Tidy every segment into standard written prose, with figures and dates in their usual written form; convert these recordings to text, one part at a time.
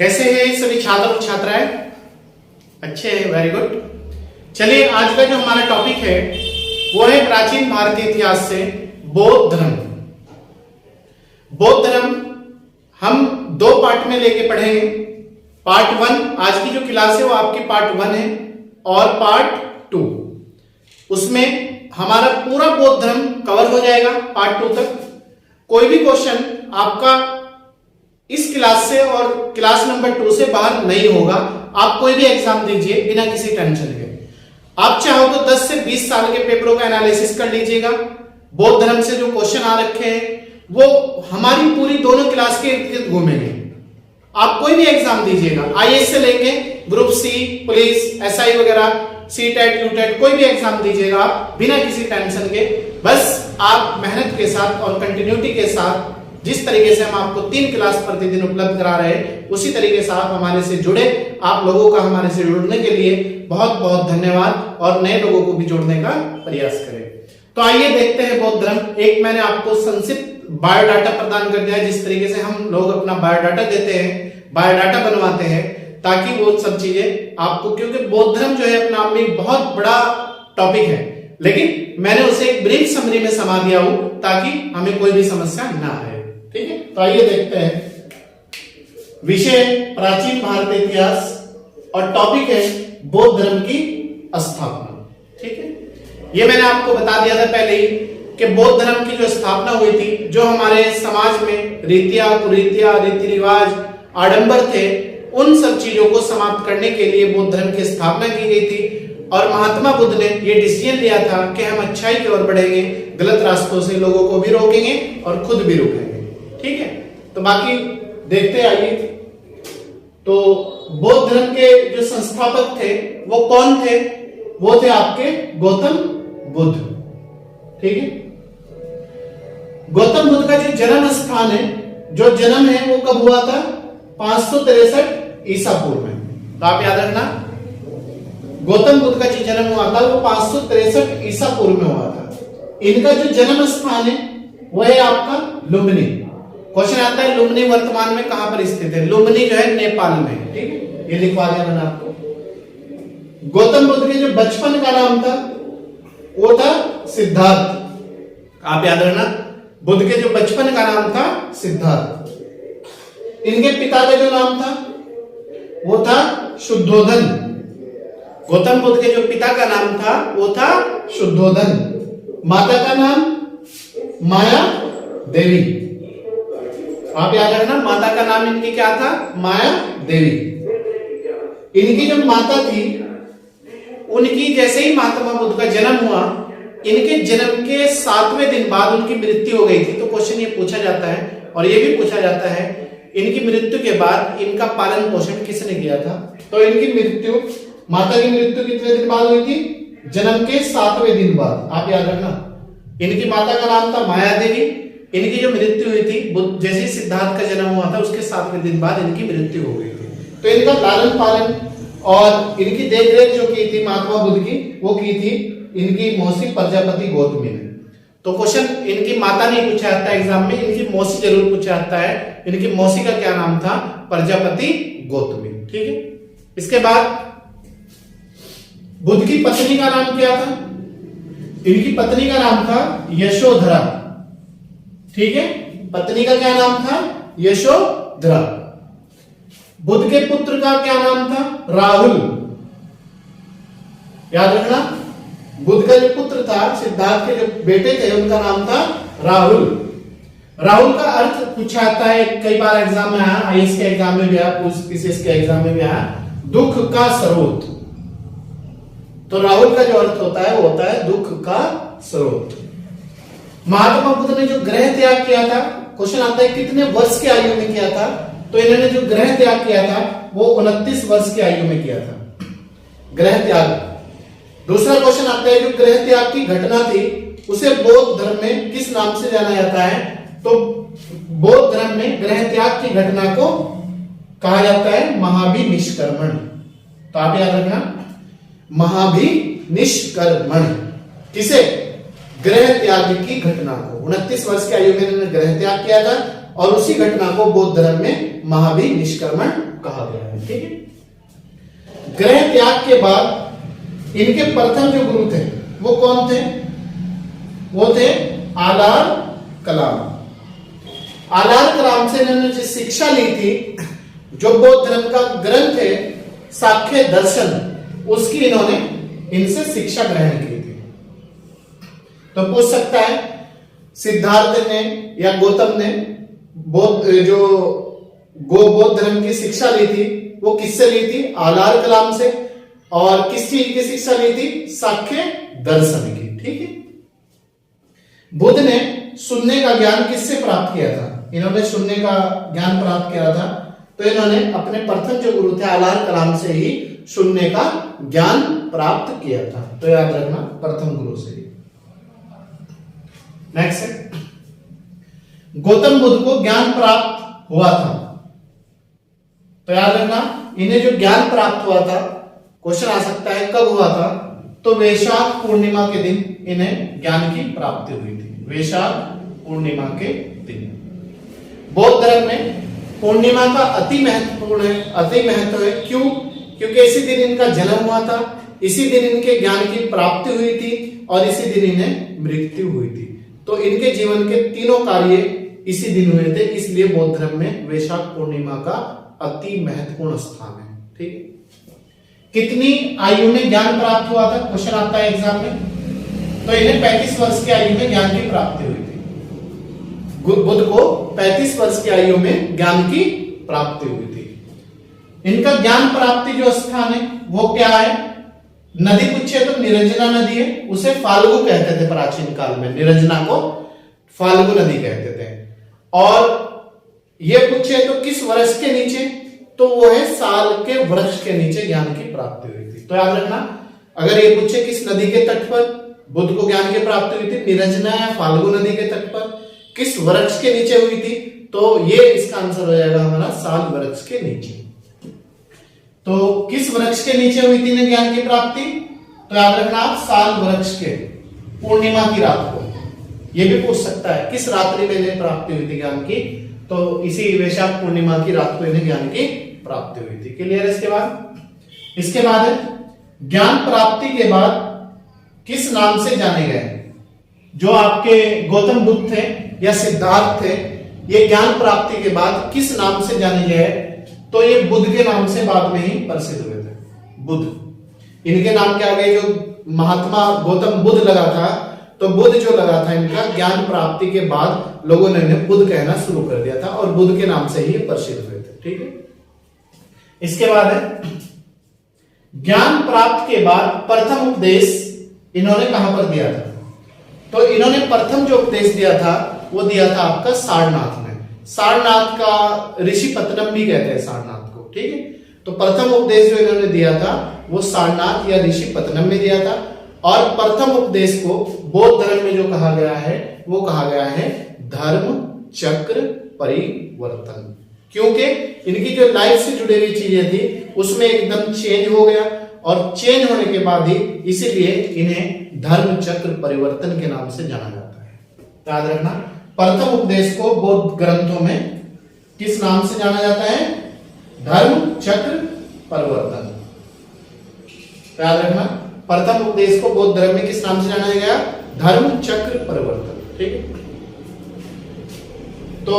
कैसे हैं सभी छात्र और छात्राएं? अच्छे हैं, वेरी गुड। चलिए, आज का जो हमारा टॉपिक है वो है प्राचीन भारतीय इतिहास से बौद्ध धर्म। बौद्ध धर्म हम दो पार्ट में लेके पढ़ेंगे। पार्ट 1 आज की जो क्लास है वो आपकी पार्ट 1 है और पार्ट 2 उसमें हमारा पूरा बौद्ध धर्म कवर हो जाएगा पार्ट 2 तक। कोई भी क्वेश्चन आपका इस क्लास से और क्लास नंबर 2 से बाहर नहीं होगा। आप कोई भी एग्जाम दीजिए बिना किसी टेंशन के। आप चाहो तो 10 से 20 साल के पेपरों का एनालिसिस कर लीजिएगा। बौद्ध धर्म से जो क्वेश्चन आ रखे हैं वो हमारी पूरी दोनों क्लास के इर्द गिर्द घूमेंगे। आप कोई भी एग्जाम दीजिएगा, आईएएस से लेके ग्रुप सी, पुलिस, एसआई वगैरह, सीटेट, यूटेट, कोई भी एग्जाम दीजिएगा आप बिना किसी टेंशन के। बस आप मेहनत के साथ और कंटिन्यूटी के साथ जिस तरीके से हम आपको 3 क्लास प्रतिदिन उपलब्ध करा रहे हैं उसी तरीके से आप हमारे से जुड़े। आप लोगों का हमारे से जुड़ने के लिए बहुत बहुत धन्यवाद और नए लोगों को भी जोड़ने का प्रयास करें। तो आइए देखते हैं बौद्ध धर्म। एक मैंने आपको संक्षिप्त बायोडाटा प्रदान कर दिया है। जिस तरीके से हम लोग अपना बायोडाटा देते हैं, बायोडाटा बनवाते हैं, ताकि वो सब चीजें आपको, क्योंकि बौद्ध धर्म जो है अपना आप में बहुत बड़ा टॉपिक है, लेकिन मैंने उसे एक ब्रीफ समरी में समा दिया हूं ताकि हमें कोई भी समस्या ना आए। ठीक है, तो आइए देखते हैं। विषय प्राचीन भारतीय इतिहास और टॉपिक है बौद्ध धर्म की स्थापना। ठीक है, ये मैंने आपको बता दिया था पहले ही कि बौद्ध धर्म की जो स्थापना हुई थी, जो हमारे समाज में रीतियां, कुरीतियां, रीति रिवाज, आडंबर थे, उन सब चीजों को समाप्त करने के लिए बौद्ध धर्म की स्थापना की गई थी। और महात्मा बुद्ध ने यह डिसीजन लिया था कि हम अच्छाई की ओर बढ़ेंगे, गलत रास्तों से लोगों को भी रोकेंगे और खुद भी रोकेंगे। ठीक है, तो बाकी देखते आइए। तो बौद्ध धर्म के जो संस्थापक थे वो कौन थे? वो थे आपके गौतम बुद्ध। ठीक है, गौतम बुद्ध का जो जन्म स्थान है, जो जन्म है वो कब हुआ था? 563 ईसा पूर्व में। तो आप याद रखना, गौतम बुद्ध का जो जन्म हुआ था वो 563 ईसा पूर्व में हुआ था। इनका जो जन्म स्थान है वो है आपका लुम्बिनी। क्वेश्चन आता है लुम्बिनी वर्तमान में कहां पर स्थित है? लुम्बिनी जो है नेपाल में। ठीक है, ये लिखवा दिया मैंने आपको। गौतम बुद्ध के जो बचपन का नाम था वो था सिद्धार्थ। आप याद रखना, बुद्ध के जो बचपन का नाम था सिद्धार्थ। इनके पिता का जो नाम था वो था शुद्धोधन। गौतम बुद्ध के जो पिता का नाम था वो था शुद्धोधन। माता का नाम माया देवी। आप याद रखना, माता का नाम इनकी क्या था? माया देवी। इनकी जो माता थी, उनकी जैसे ही महात्मा बुद्ध का जन्म हुआ, इनके जन्म के 7वें दिन बाद उनकी मृत्यु हो गई थी। तो क्वेश्चन ये पूछा जाता है और ये भी पूछा जाता है, इनकी मृत्यु के बाद इनका पालन पोषण किसने किया था? तो इनकी मृत्यु, माता की मृत्यु कितने दिन बाद हुई थी? जन्म के 7वें दिन बाद। आप याद रखना, इनकी माता का नाम था माया देवी। इनकी जो मृत्यु हुई थी, जैसे सिद्धार्थ का जन्म हुआ था उसके 7वें दिन बाद इनकी मृत्यु हो गई थी। तो इनका लालन पालन और इनकी देखरेख जो की थी महात्मा बुद्ध की, वो की थी इनकी मौसी प्रजापति गौतमी ने। तो क्वेश्चन इनकी माता नहीं पूछा जाता है एग्जाम में, इनकी मौसी जरूर पूछा जाता है। इनकी मौसी का क्या नाम था? प्रजापति गौतमी। ठीक है, इसके बाद बुद्ध की पत्नी का नाम क्या था? इनकी पत्नी का नाम था यशोधरा। ठीक है, पत्नी का क्या नाम था? यशोधरा। बुद्ध के पुत्र का क्या नाम था? राहुल। याद रखना, बुद्ध का जो पुत्र था, सिद्धार्थ के जो बेटे थे, उनका नाम था राहुल। राहुल का अर्थ पूछा जाता है कई बार एग्जाम में आया, आईएएस के एग्जाम में भी आया, पीसीएस के एग्जाम में भी आया, दुख का स्रोत। तो राहुल का जो अर्थ होता है वो होता है दुख का स्रोत। महात्मा बुद्ध ने जो ग्रह त्याग किया था, क्वेश्चन आता है कितने वर्ष की आयु में किया था? तो इन्होंने जो ग्रह त्याग किया था वो 29 वर्ष की आयु में किया था, ग्रह त्याग। दूसरा क्वेश्चन आता है जो ग्रह त्याग की घटना थी उसे बौद्ध धर्म में किस नाम से जाना जाता है? तो बौद्ध धर्म में ग्रह त्याग की घटना को कहा जाता है महाभिनिष्क्रमण। तो आप याद रखना, महाभिनिष्क्रमण किसे? ग्रह त्याग की घटना को। 29 वर्ष की आयु में इन्होंने ग्रह त्याग किया था और उसी घटना को बौद्ध धर्म में महावी निष्क्रमण कहा गया है। ठीक है। ग्रह त्याग के बाद इनके प्रथम जो गुरु थे वो कौन थे? वो थे आलार कलाम। आलार कलाम से इन्होंने जो शिक्षा ली थी, जो बौद्ध धर्म का ग्रंथ है सांख्य दर्शन, उसकी इन्होंने इनसे शिक्षा ग्रहण की थी। तो पूछ सकता है सिद्धार्थ ने या गौतम ने बौद्ध धर्म की शिक्षा ली थी वो किससे ली थी? आलार कलाम से। और किस चीज की शिक्षा ली थी? सांख्य दर्शन की। ठीक है। बुद्ध ने सुनने का ज्ञान किससे प्राप्त किया था? इन्होंने सुनने का ज्ञान प्राप्त किया था, तो इन्होंने अपने प्रथम जो गुरु थे आलार कलाम से ही सुनने का ज्ञान प्राप्त किया था। तो याद रखना, प्रथम गुरु से ही। नेक्स्ट है, गौतम बुद्ध को ज्ञान प्राप्त हुआ था। तो याद रखना, इन्हें जो ज्ञान प्राप्त हुआ था, क्वेश्चन आ सकता है कब हुआ था? तो वैशाख पूर्णिमा के दिन इन्हें ज्ञान की प्राप्ति हुई थी। वैशाख पूर्णिमा के दिन। बौद्ध धर्म में पूर्णिमा का अति महत्वपूर्ण है, अति महत्व है। क्यों? क्योंकि इसी दिन इनका जन्म हुआ था, इसी दिन इनके ज्ञान की प्राप्ति हुई थी और इसी दिन इन्हें मृत्यु हुई थी। तो इनके जीवन के तीनों कार्य इसी दिन हुए थे, इसलिए बौद्ध धर्म में वैशाख पूर्णिमा का अति महत्वपूर्ण स्थान है। ठीक है। कितनी आयु में ज्ञान प्राप्त हुआ था? क्वेश्चन आता है एग्जाम में। तो इन्हें 35 वर्ष की आयु में ज्ञान की प्राप्ति हुई थी। बुद्ध को 35 वर्ष की आयु में ज्ञान की प्राप्ति हुई थी। इनका ज्ञान प्राप्ति जो स्थान है वो क्या है? नदी पूछे तो निरंजना नदी है, उसे फाल्गु कहते थे प्राचीन काल में। निरंजना को फाल्गु नदी कहते थे। और ये पूछे तो किस वृक्ष के नीचे? तो वो है साल के वृक्ष के नीचे ज्ञान की प्राप्ति हुई थी। तो याद रखना, अगर ये पूछे किस नदी के तट पर बुद्ध को ज्ञान की प्राप्ति हुई थी, निरंजना या फाल्गु नदी के तट पर, किस वृक्ष के नीचे हुई थी, तो ये इसका आंसर हो जाएगा हमारा साल वृक्ष के नीचे। तो किस वृक्ष के नीचे हुई थी ज्ञान की प्राप्ति? तो याद रखना आप, साल वृक्ष के पूर्णिमा की रात को। ये भी पूछ सकता है किस रात्रि में इन्हें प्राप्ति हुई थी ज्ञान की, तो इसी वैशाख पूर्णिमा की रात को इन्हें ज्ञान की प्राप्ति हुई थी। क्लियर है? इसके बाद है ज्ञान प्राप्ति के बाद किस नाम से जाने गए? जो आपके गौतम बुद्ध थे या सिद्धार्थ थे, ये ज्ञान प्राप्ति के बाद किस नाम से जाने गए? तो ये बुद्ध के नाम से बाद में ही प्रसिद्ध हुए थे। बुद्ध, इनके नाम के आगे जो महात्मा गौतम बुद्ध लगा था, तो बुद्ध जो लगा था इनका ज्ञान प्राप्ति के बाद लोगों ने इन्हें बुद्ध कहना शुरू कर दिया था और बुद्ध के नाम से ही प्रसिद्ध हुए थे। ठीक है। इसके बाद है ज्ञान प्राप्त के बाद प्रथम उपदेश इन्होंने कहां पर दिया था? तो इन्होंने प्रथम जो उपदेश दिया था वो दिया था आपका सारनाथ में। सारनाथ का ऋषि पत्तनम भी कहते हैं सारनाथ को। ठीक है। तो प्रथम उपदेश जो इन्होंने दिया था वो सारनाथ या ऋषि पत्तनम में दिया था। और प्रथम उपदेश को बौद्ध धर्म में जो कहा गया है वो कहा गया है धर्म चक्र परिवर्तन। क्योंकि इनकी जो लाइफ से जुड़ी हुई चीजें थी उसमें एकदम चेंज हो गया और चेंज होने के बाद ही इसीलिए इन्हें धर्म चक्र परिवर्तन के नाम से जाना जाता है। याद रखना, प्रथम उपदेश को बौद्ध ग्रंथों में किस नाम से जाना जाता है? धर्म चक्र परिवर्तन। याद रखना, प्रथम उपदेश को बौद्ध धर्म में किस नाम से जाना गया? धर्म चक्र परिवर्तन। ठीक है। तो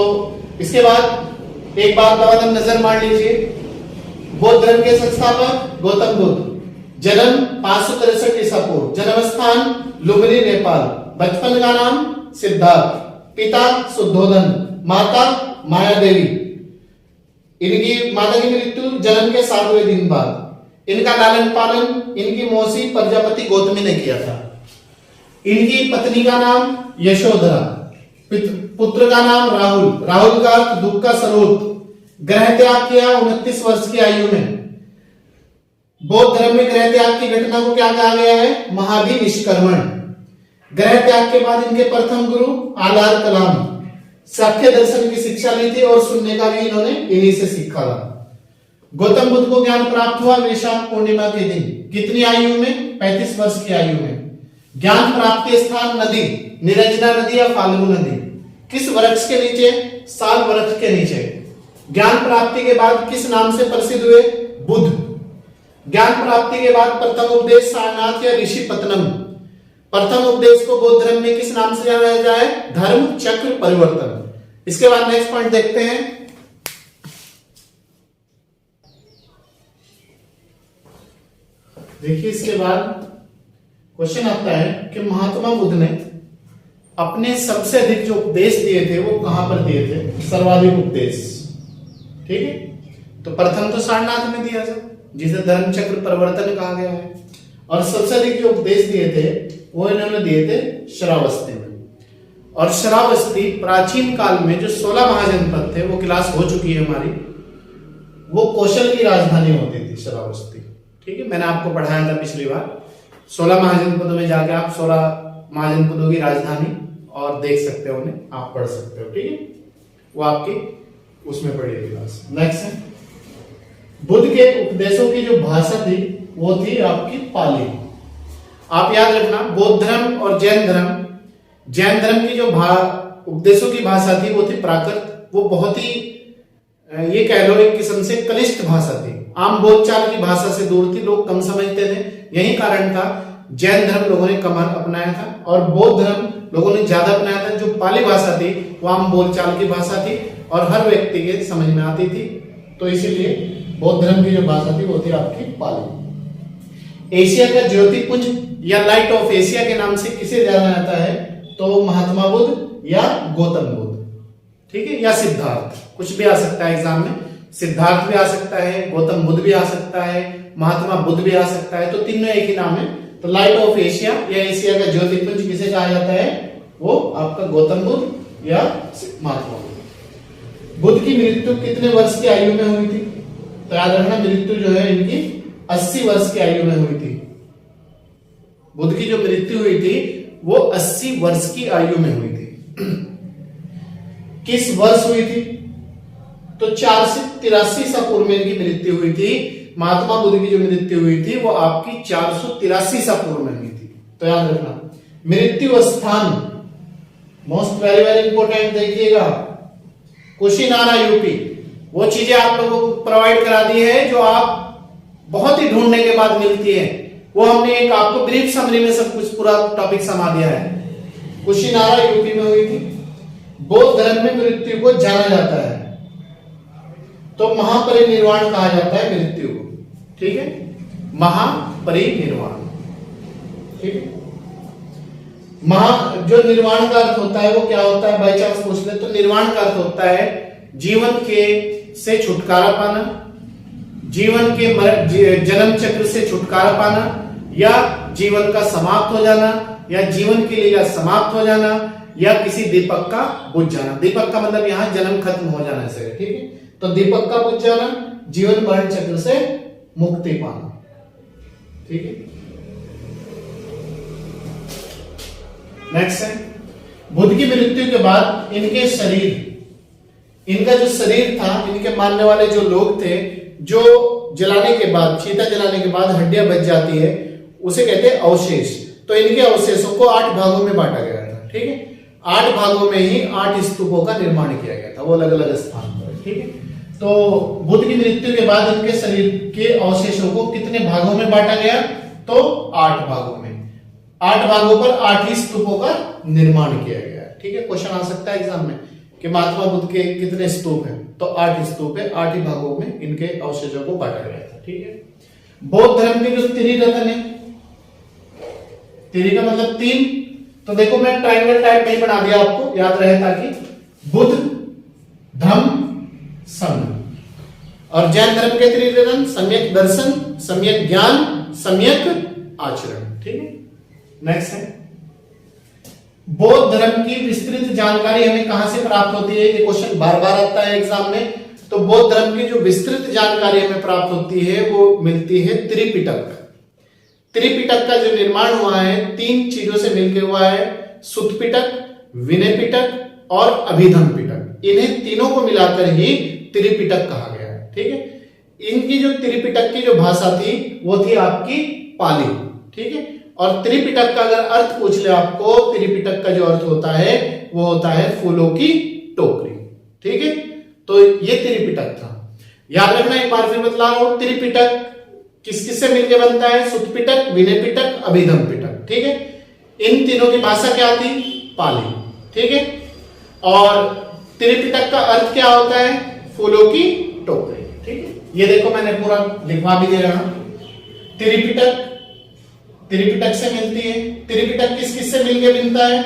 इसके बाद एक बात पर नजर मार लीजिए। बौद्ध धर्म के संस्थापक गौतम बुद्ध, जन्म 563 ईसा पूर्व, जन्म स्थान लुम्बिनी नेपाल, बचपन का नाम सिद्धार्थ, पिता शुद्धोधन, माता माया देवी। इनकी माता की मृत्यु जन्म के 7वें दिन बाद। इनका लालन पालन इनकी मौसी प्रजापति गौतमी ने किया था। इनकी पत्नी का नाम यशोधरा, पुत्र का नाम राहुल, राहुल का दुख का स्रोत। ग्रह त्याग किया 29 वर्ष की आयु में। बौद्ध धर्म में ग्रह त्याग की घटना को क्या कहा गया है? महावी निष्क्रमण। ग्रह त्याग के बाद इनके प्रथम गुरु आलार कलाम, सांख्य दर्शन की शिक्षा ली थी और सुनने का भी इन्होंने इन्हीं से सीखा था। गौतम बुद्ध को ज्ञान प्राप्त हुआ वैशाख पूर्णिमा के दिन। कितनी आयु में? 35 वर्ष की आयु में। ज्ञान प्राप्ति स्थान नदी, निरंजना नदी या फाल्गु नदी। किस वृक्ष के नीचे? साल वृक्ष के नीचे। ज्ञान प्राप्ति के बाद किस नाम से प्रसिद्ध हुए? बुद्ध। ज्ञान प्राप्ति के बाद प्रथम उपदेश सारनाथ या ऋषि पतनम। प्रथम उपदेश को बौद्ध धर्म में किस नाम से जाना जाए? धर्म चक्र परिवर्तन। इसके बाद नेक्स्ट पॉइंट देखते हैं। देखिए इसके बाद क्वेश्चन आता है कि महात्मा बुद्ध ने अपने सबसे अधिक जो उपदेश दिए थे वो कहां पर दिए थे? सर्वाधिक उपदेश। ठीक है, तो प्रथम तो सारनाथ में दिया था जिसे धर्म चक्र परिवर्तन कहा गया है, और सबसे अधिक जो उपदेश दिए थे वो इन्होंने दिए थे श्रावस्ती में। और श्रावस्ती प्राचीन काल में जो 16 महाजनपद थे, वो क्लास हो चुकी है हमारी, वो कौशल की राजधानी होती थी श्रावस्ती। ठीक है, मैंने आपको पढ़ाया था पिछली बार। 16 महाजनपदों में जाके आप 16 महाजनपदों की राजधानी और देख सकते हो, उन्हें आप पढ़ सकते हो। ठीक है, वो आपकी उसमें पढ़ी क्लास। नेक्स्ट है, बुद्ध के उपदेशों की जो भाषा थी वो थी आपकी पाली। आप याद रखना, बौद्ध धर्म और जैन धर्म की जो उपदेशों की भाषा थी वो थी प्राकृत। वो बहुत ही ये कह लो एक किस्म से कलिष्ठ भाषा थी, आम बोलचाल की भाषा से दूर थी, लोग कम समझते थे। यही कारण था जैन धर्म लोगों ने कम अपनाया था और बौद्ध धर्म लोगों ने ज्यादा अपनाया था। जो पाली भाषा थी वो आम बोलचाल की भाषा थी और हर व्यक्ति के समझ में आती थी, तो इसीलिए बौद्ध धर्म की जो भाषा थी वो थी आपकी पाली। एशिया का ज्योतिपुंज या लाइट ऑफ एशिया के नाम से किसे जाना जाता है? तो महात्मा बुद्ध या गौतम बुद्ध। ठीक है, या सिद्धार्थ, कुछ भी आ सकता है एग्जाम में। सिद्धार्थ भी आ सकता है, गौतम बुद्ध भी आ सकता है, महात्मा बुद्ध भी आ सकता है, तो तीनों एक ही नाम है। तो लाइट ऑफ एशिया या एशिया का ज्योतिपुंज किसे कहा जाता है? वो आपका गौतम बुद्ध या महात्मा बुद्ध। बुद्ध की मृत्यु कितने वर्ष की आयु में हुई थी? तो याद रखना, मृत्यु जो है इनकी 80 वर्ष की आयु में हुई थी। बुद्ध की जो मृत्यु हुई थी वो 80 वर्ष की आयु में हुई थी। किस वर्ष हुई थी? तो 483 ईसा पूर्व में इनकी मृत्यु हुई थी। महात्मा बुद्ध की जो मृत्यु हुई थी वो आपकी 483 ईसा पूर्व में हुई थी। तो याद रखना, मृत्यु स्थान मोस्ट वेरी वेरी इंपॉर्टेंट, देखिएगा, कुशीनारा यूपी। वो चीजें आप लोगों को प्रोवाइड करा दी है जो आप बहुत ही ढूंढने के बाद मिलती है। वो हमने एक आपको ब्रीफ समरी में सब कुछ पूरा टॉपिक समा दिया है। कुशीनारा यूपी में हुई थी। बौद्ध धर्म में मृत्यु को जाना जाता है तो महापरिनिर्वाण कहा जाता है मृत्यु को। ठीक है, महापरिनिर्वाण। ठीक है, जो निर्वाण का अर्थ होता है वो क्या होता है? बाई चांस पूछ ले तो निर्वाण का अर्थ होता है जीवन के से छुटकारा पाना, जीवन के जन्म चक्र से छुटकारा पाना, या जीवन का समाप्त हो जाना, या जीवन की लीला समाप्त हो जाना, या किसी दीपक का बुझ जाना। दीपक का मतलब यहां जन्म खत्म हो जाने से। ठीक है, तो दीपक का बुझ जाना, जीवन मरण चक्र से मुक्ति पाना। ठीक है, नेक्स्ट है, बुद्ध की मृत्यु के बाद इनके शरीर, इनका जो शरीर था, इनके मानने वाले जो लोग थे, जो जलाने के बाद, चीता जलाने के बाद हड्डियां बच जाती है, उसे कहते हैं अवशेष। तो इनके अवशेषों को 8 भागों में बांटा गया था। ठीक है, 8 भागों में ही 8 स्तूपों का निर्माण किया गया था, वो अलग अलग स्थान पर। ठीक है, तो बुद्ध की मृत्यु के बाद इनके शरीर के अवशेषों को कितने भागों में बांटा गया? तो 8 भागों में। 8 भागों पर 8 ही स्तूपों का निर्माण किया गया। ठीक है, क्वेश्चन आ सकता है एग्जाम में कि महात्मा बुद्ध के कितने स्तूप हैं? तो 8 स्तूप है, 8 ही भागों में इनके अवशेषों को बांटा गया था। ठीक है, बौद्ध धर्म के जो त्रिरत्न है, त्रि का मतलब 3, तो देखो मैं ट्रायंगल टाइप में बना दिया, आपको याद रहे ताकि बुद्ध, धम्म, संघ। और जैन धर्म के त्रिरत्न सम्यक दर्शन, सम्यक ज्ञान, सम्यक आचरण। ठीक है, नेक्स्ट है, बौद्ध धर्म की विस्तृत जानकारी हमें कहां से प्राप्त होती है? ये क्वेश्चन बार बार आता है एग्जाम में। तो बौद्ध धर्म की जो विस्तृत जानकारी हमें प्राप्त होती है वो मिलती है त्रिपिटक। त्रिपिटक का जो निर्माण हुआ है 3 चीजों से मिलकर हुआ है, सुत्त पिटक, विनय पिटक और अभिधम्म पिटक। इन्हें तीनों को मिलाकर ही त्रिपिटक कहा गया है। ठीक है, इनकी जो त्रिपिटक की जो भाषा थी वो थी आपकी पाली। ठीक है, और त्रिपिटक का अगर अर्थ पूछ ले आपको, त्रिपिटक का जो अर्थ होता है वो होता है फूलों की टोकरी। ठीक है, तो ये त्रिपिटक था। याद रखना, एक बार फिर बतला रहा हूं, त्रिपिटक किस किस से मिलकर बनता है? सुत्त पिटक, विनय पिटक, अभिधम पिटक। ठीक है, इन तीनों की भाषा क्या थी? पाली। ठीक है, और त्रिपिटक का अर्थ क्या होता है? फूलों की टोकरी। ठीक है, ये देखो मैंने पूरा लिखवा भी दे रहा हूं। त्रिपिटक त्रिपिटक से मिलती है। त्रिपिटक किस किस से मिलकर बनता है?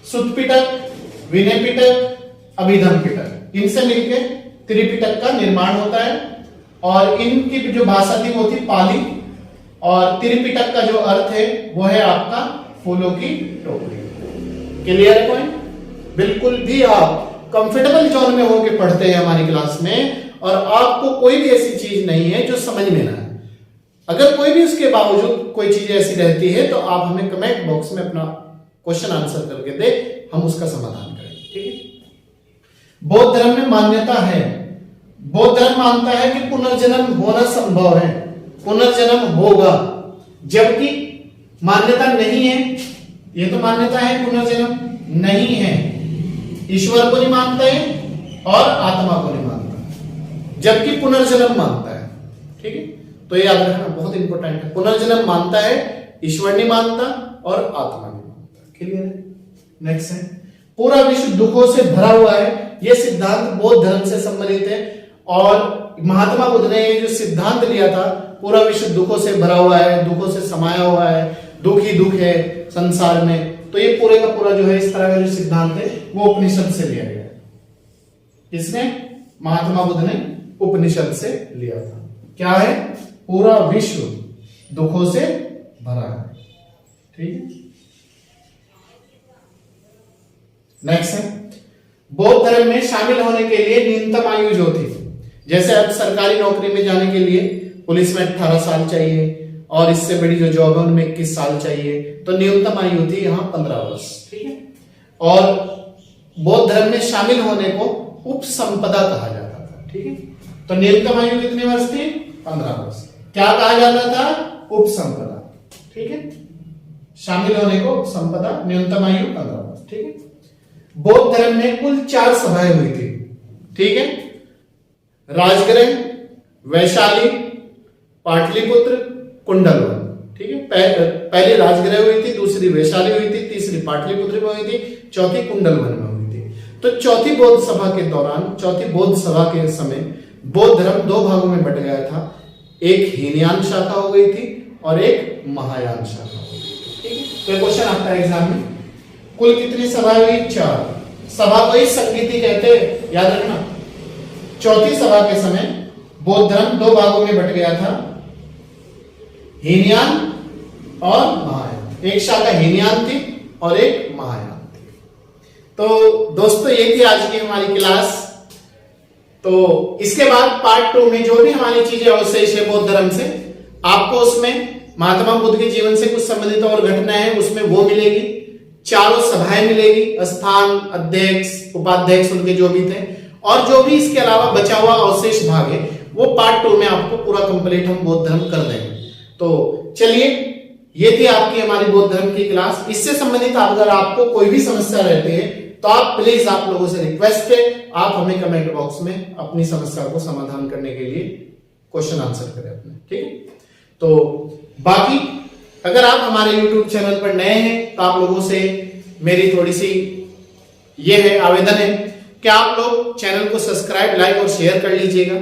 सुत्त पिटक, विनय पिटक, अभिधम पिटक, इनसे मिलकर त्रिपिटक का निर्माण होता है। और इनकी जो भाषा थी वो थी पाली। और त्रिपिटक का जो अर्थ है वो है आपका फूलों की टोकरी। क्लियर है पॉइंट? बिल्कुल भी आप कंफर्टेबल जोन में होकर पढ़ते हैं हमारी क्लास में, और आपको कोई भी ऐसी चीज नहीं है जो समझ में ना आए। अगर कोई भी उसके बावजूद कोई चीज ऐसी रहती है तो आप हमें कमेंट बॉक्स में अपना क्वेश्चन आंसर करके दे, हम उसका समाधान करेंगे। ठीक है, बौद्ध धर्म में मान्यता है, बौद्ध धर्म मानता है कि पुनर्जन्म होना संभव है, पुनर्जन्म होगा, जबकि मान्यता नहीं है। ये तो मान्यता है पुनर्जन्म नहीं है, ईश्वर को नहीं मानता है और आत्मा को नहीं मानता, जबकि पुनर्जन्म मानता है। ठीक है, तो ये याद रखना, बहुत इंपॉर्टेंट है। पुनर्जन्म मानता है, ईश्वर नहीं मानता और आत्मा नहीं मानता। क्लियर है? नेक्स्ट है, पूरा विश्व दुखों से भरा हुआ है। यह सिद्धांत बौद्ध धर्म से संबंधित है, और महात्मा बुद्ध ने ये जो सिद्धांत लिया था, पूरा विश्व दुखों से भरा हुआ है, दुखों से समाया हुआ है, दुख ही दुख है संसार में, तो ये पूरे का पूरा जो है इस तरह का जो सिद्धांत है वो उपनिषद से लिया गया है। इसने महात्मा बुद्ध ने उपनिषद से लिया था। क्या है? पूरा विश्व दुखों से भरा है। ठीक है, नेक्स्ट है, बौद्ध धर्म में शामिल होने के लिए न्यूनतम आयु जो थी, जैसे अब सरकारी नौकरी में जाने के लिए पुलिस में 18 साल चाहिए, और इससे बड़ी जो जॉब है उनमें 21 साल चाहिए, तो न्यूनतम आयु थी यहाँ 15 वर्ष। ठीक है, और बौद्ध धर्म में शामिल होने को उपसंपदा कहा जाता था। ठीक है, तो न्यूनतम आयु कितने वर्ष थी? 15 वर्ष। क्या कहा जाता था? उपसंपदा। ठीक है, शामिल होने को उपसंपदा, न्यूनतम आयु 15 वर्ष। ठीक है, बौद्ध धर्म में कुल 4 सभाएं हुई थी। ठीक है, राजगृह, वैशाली, पाटलिपुत्र, कुंडलवन। ठीक है, पहली राजगृह हुई थी, दूसरी वैशाली हुई थी, तीसरी पाटलिपुत्र में हुई थी, चौथी कुंडलवन में हुई थी। तो चौथी बौद्ध सभा के दौरान, चौथी बौद्ध सभा के समय बौद्ध धर्म 2 भागों में बट गया था। एक हीनयान शाखा हो गई थी और एक महायान शाखा हो गई थी। ठीक है, तो क्वेश्चन आता है एग्जाम में, कुल कितनी सभा हुई? 4। सभा को ही संगीति कहते हैं, याद रखना। चौथी सभा के समय बौद्ध धर्म 2 भागों में बट गया था, हीनयान और महायान। एक शाखा हीनयान थी और एक महायान थी। तो दोस्तों ये थी आज की हमारी क्लास। तो इसके बाद पार्ट 2 में जो भी हमारी चीजें अवशेष है बौद्ध धर्म से, आपको उसमें महात्मा बुद्ध के जीवन से कुछ संबंधित और घटनाएं हैं उसमें वो मिलेगी, 4 सभाएं मिलेगी, स्थान, अध्यक्ष, उपाध्यक्ष उनके जो भी थे, और जो भी इसके अलावा बचा हुआ अवशेष भाग है वो पार्ट 2 में आपको पूरा कंप्लीट हम बौद्ध धर्म कर देंगे। तो चलिए, ये थी आपकी हमारी बौद्ध धर्म की क्लास। इससे संबंधित अगर आपको कोई भी समस्या रहती है तो आप प्लीज, आप लोगों से रिक्वेस्ट है, आप हमें कमेंट बॉक्स में अपनी समस्या को समाधान करने के लिए क्वेश्चन आंसर करें अपने। ठीक है, तो बाकी अगर आप हमारे YouTube चैनल पर नए हैं तो आप लोगों से मेरी थोड़ी सी ये है आवेदन है कि आप लोग चैनल को सब्सक्राइब, लाइक और शेयर कर लीजिएगा,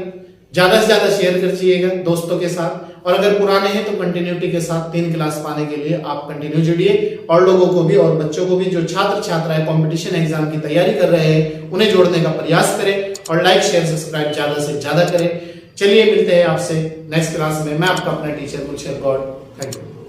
ज्यादा से ज्यादा शेयर करिएगा दोस्तों के साथ। और अगर पुराने हैं तो कंटिन्यूटी के साथ 3 क्लास पाने के लिए आप कंटिन्यू जुड़िए, और लोगों को भी और बच्चों को भी जो छात्र छात्राएं कंपटीशन एग्जाम की तैयारी कर रहे हैं उन्हें जोड़ने का प्रयास करें, और लाइक शेयर सब्सक्राइब ज्यादा से ज्यादा करें। चलिए मिलते हैं आपसे नेक्स्ट क्लास में। मैं आपका अपना teacher Gulsher Gaur. Thank you.